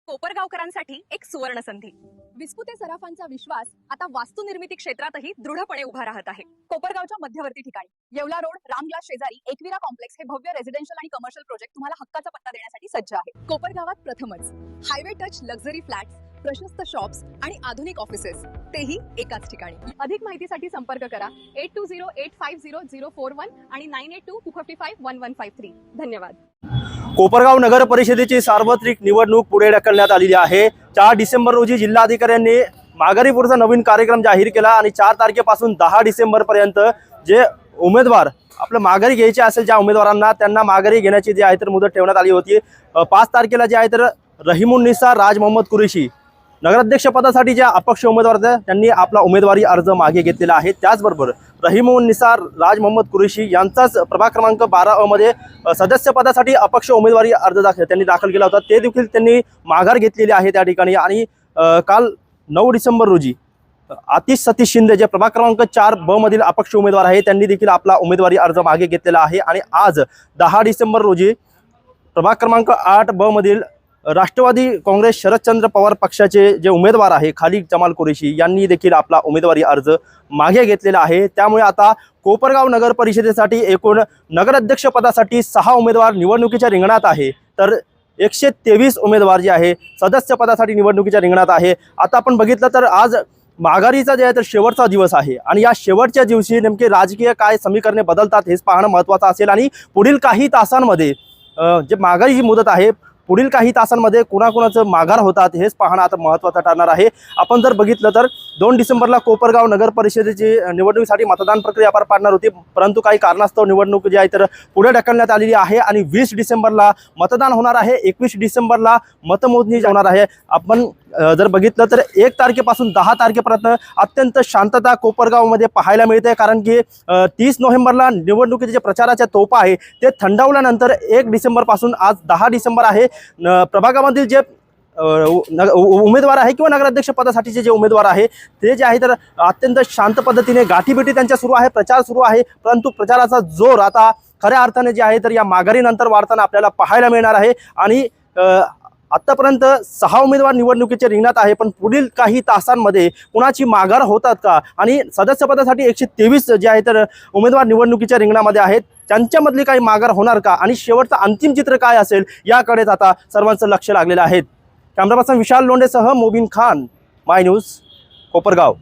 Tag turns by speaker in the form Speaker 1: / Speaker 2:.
Speaker 1: कोपरगावकरांसाठी एक सुवर्ण संधी। विस्पुते सराफांचा विश्वास आता वास्तू निर्मिती क्षेत्रातही दृढपणे उभा राहत आहे। कोपरगावच्या मध्यवर्ती ठिकाणी येवला रोड रामग्लास शेजारी एकविरा कॉम्प्लेक्स हे भव्य रेसिडेन्शियल आणि कमर्शियल प्रोजेक्ट तुम्हाला हक्काचा पत्ता देण्यासाठी सज्ज आहे। कोपरगावात प्रथमच हायवे टच लक्झरी फ्लॅट्स, प्रशस्त शॉप्स आणि आधुनिक ऑफिसेस, तेही एकाच ठिकाणी। अधिक माहितीसाठी संपर्क करा 8208500441 आणि 9822551153। धन्यवाद।
Speaker 2: कोपरगाव नगर परिषदेची सार्वत्रिक निवडणूक पुढे ढकलण्यात आलेली आहे। 4 डिसेंबर रोजी जिल्हाधिकाऱ्यांनी माघारीपूर्वचा नवीन कार्यक्रम जाहीर केला आणि 4 तारखेपासून 10 डिसेंबर पर्यंत जे उमेदवार आपलं माघारी घ्यायचे असेल ज्या उमेदवारांना त्यांना माघारी घेण्याची जी आहे तर मुदत ठेवण्यात आली होती। 5 तारखेला जे आहे तर रहीमुन्निसा राज मोहम्मद कुरेशी नगराध्यक्ष पदासाठी ज्या अपक्ष उमेदवार आहेत त्यांनी आपला उमेदवारी अर्ज मागे घेतलेला आहे। त्याचबरोबर रहीमुन्निसा राज मोहम्मद कुरेशी यांचाच प्रभाग क्रमांक 12 मध्ये सदस्य पदासाठी अपक्ष उमेदवारी अर्ज त्यांनी दाखल केला होता, ते देखील त्यांनी माघार घेतलेली आहे त्या ठिकाणी। आणि काल 9 डिसेंबर रोजी आतिश सतीश शिंदे जे प्रभाग क्रमांक 4 मधील अपक्ष उमेदवार आहे त्यांनी देखील आपला उमेदवारी अर्ज मागे घेतलेला आहे। आणि आज 10 डिसेंबर रोजी प्रभाग क्रमांक 8 मधील राष्ट्रवादी काँग्रेस शरदचंद्र पवार पक्षाचे जे उमेदवार आहे खालिद जमाल कुरेशी यांनी देखील आपला उमेदवारी अर्ज मागे घेतलेला आहे। त्यामुळे आता कोपरगाव नगर परिषदेसाठी एकूण नगराध्यक्ष पदासाठी 6 उमेदवार निवडणुकीच्या रिंगणात आहे, तर 123 उमेदवार जे आहे सदस्य पदासाठी निवडणुकीच्या रिंगणात आहे। आता आपण बघितलं तर आज माघारीचा जे आहे तर शेवटचा दिवस आहे आणि या शेवटच्या दिवशी नेमके राजकीय काय समीकरणे बदलतात हेच पाहणं महत्त्वाचं असेल। आणि पुढील काही तासांमध्ये जे माघारीची मुदत आहे पुढील काही तासांमध्ये कुणाकुणाचं माघार होतात हेच पाहणं आता महत्त्वाचं ठरणार आहे। आपण जर बघितलं तर 2 डिसेंबरला कोपरगाव नगर परिषदेची निवडणुकीसाठी मतदान प्रक्रिया पार पाडणार होती, परंतु काही कारणास्तव निवडणूक जी आहे तर पुढे ढकलण्यात आलेली आहे आणि 20 डिसेंबरला मतदान होणार आहे। 21 डिसेंबरला मतमोजणी होणार आहे। आपण जर बघितलं तर 1 तारखेपासून 10 तारखेपर्यंत अत्यंत शांतता कोपरगावमध्ये पाहायला मिळते, कारण की 30 नोव्हेंबरला निवडणुकीचे जे प्रचाराच्या तोफा आहे ते थंडावल्यानंतर 1 डिसेंबरपासून आज 10 डिसेंबर आहे प्रभागामधील जे उमेदवार आहे किंवा नगराध्यक्ष पदासाठीचे जे उमेदवार आहे ते जे आहे तर अत्यंत शांत पद्धतीने गाठीभेटी त्यांच्या सुरू आहे, प्रचार सुरू आहे। परंतु प्रचाराचा जोर आता खऱ्या अर्थाने जे आहे तर या माघारीनंतर वाढताना आपल्याला पाहायला मिळणार आहे। आणि आतापर्यंत 6 उमेदवार निवडणुकीच्या रिंगणात आहे, पण पुढील काही तासांमध्ये कुणाची माघार होतात का आणि सदस्य पदासाठी 123 जे आहे तर उमेदवार निवडणुकीच्या रिंगणामध्ये आहेत त्यांच्यामधली काही माघार होणार का आणि शेवटचं अंतिम चित्र काय असेल याकडेच आता सर्वांचं लक्ष लागलेलं आहे। कॅमेरा पर्सन विशाल लोंढेसह मोबिन खान, माय न्यूज, कोपरगाव।